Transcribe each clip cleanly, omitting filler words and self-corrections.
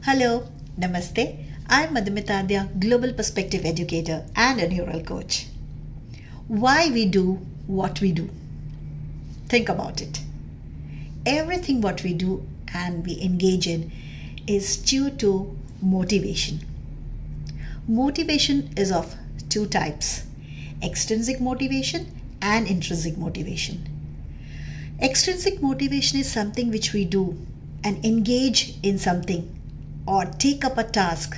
Hello, Namaste. I'm Madhumitadya, Global Perspective Educator and a Neural Coach. Why we do what we do. Think about it. Everything what we do and we engage in is due to motivation. Motivation is of two types: extrinsic motivation and intrinsic motivation. Extrinsic motivation is something which we do and engage in something or take up a task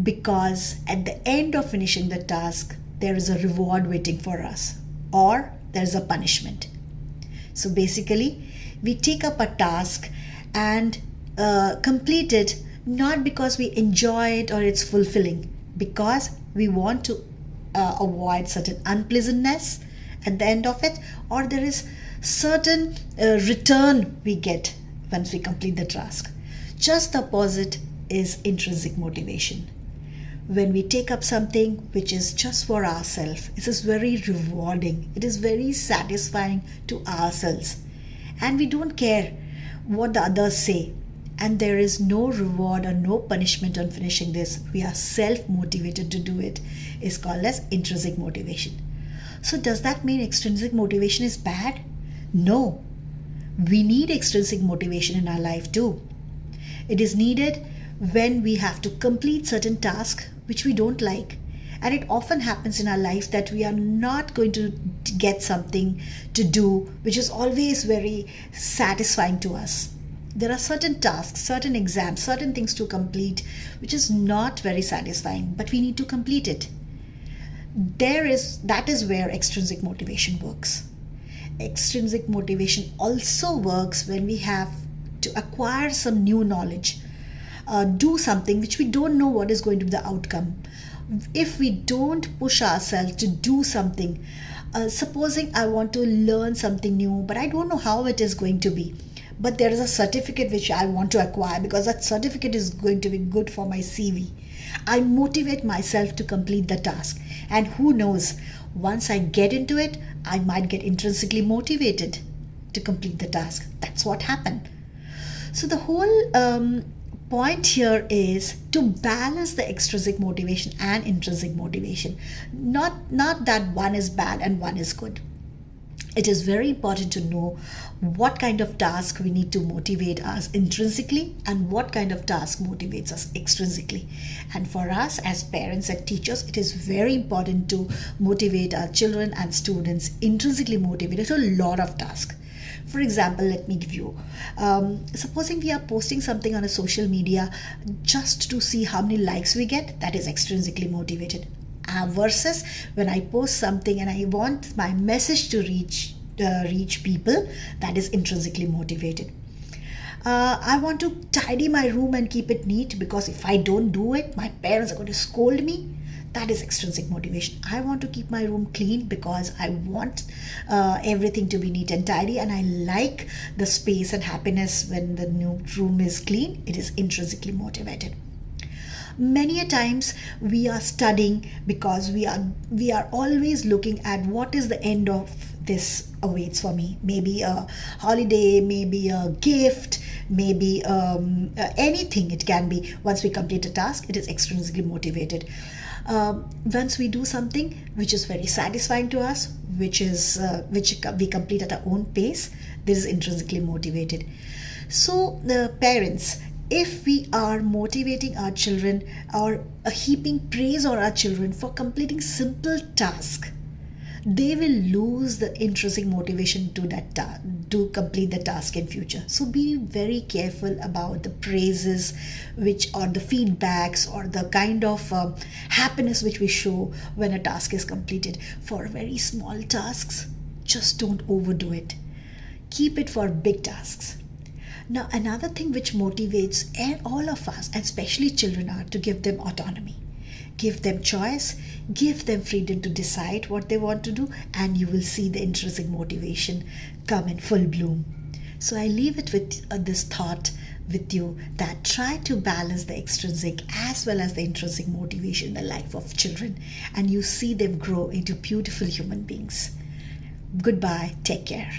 because at the end of finishing the task there is a reward waiting for us or there is a punishment. So basically we take up a task and complete it not because we enjoy it or it's fulfilling, because we want to avoid certain unpleasantness at the end of it, or there is certain return we get once we complete the task. Just the opposite is intrinsic motivation. When we take up something which is just for ourselves, it is very rewarding, it is very satisfying to ourselves, and we don't care what the others say, and there is no reward or no punishment on finishing this. We are self-motivated to do it. It's called as intrinsic motivation. So does that mean extrinsic motivation is bad? No. We need extrinsic motivation in our life too. It is needed when we have to complete certain tasks which we don't like. And it often happens in our life that we are not going to get something to do which is always very satisfying to us. There are certain tasks, certain exams, certain things to complete which is not very satisfying, but we need to complete it. That is where extrinsic motivation works. Extrinsic motivation also works when we have to acquire some new knowledge, do something which we don't know what is going to be the outcome. If we don't push ourselves to do something, supposing I want to learn something new but I don't know how it is going to be, but there is a certificate which I want to acquire because that certificate is going to be good for my CV. I motivate myself to complete the task, and who knows, once I get into it, I might get intrinsically motivated to complete the task. That's what happened. So the whole point here is to balance the extrinsic motivation and intrinsic motivation. Not that one is bad and one is good. It is very important to know what kind of task we need to motivate us intrinsically and what kind of task motivates us extrinsically. And for us as parents and teachers, it is very important to motivate our children and students intrinsically motivated to a lot of tasks. For example, let me give you, supposing we are posting something on a social media just to see how many likes we get, that is extrinsically motivated. Versus when I post something and I want my message to reach people, that is intrinsically motivated. I want to tidy my room and keep it neat because if I don't do it, my parents are going to scold me. That is extrinsic motivation. I want to keep my room clean because I want everything to be neat and tidy, and I like the space and happiness when the new room is clean. It is intrinsically motivated. Many a times we are studying because we are always looking at what is the end of this awaits for me. Maybe a holiday, maybe a gift, maybe anything it can be. Once we complete a task, it is extrinsically motivated. Once we do something which is very satisfying to us, which we complete at our own pace, this is intrinsically motivated. So the parents, if we are motivating our children or heaping praise on our children for completing simple tasks, they will lose the intrinsic motivation to complete the task in future. So be very careful about the praises or the feedbacks or the kind of happiness which we show when a task is completed. For very small tasks, just don't overdo it. Keep it for big tasks. Now, another thing which motivates all of us, and especially children, are to give them autonomy. Give them choice, give them freedom to decide what they want to do, and you will see the intrinsic motivation come in full bloom. So I leave it with this thought with you that try to balance the extrinsic as well as the intrinsic motivation in the life of children, and you see them grow into beautiful human beings. Goodbye, take care.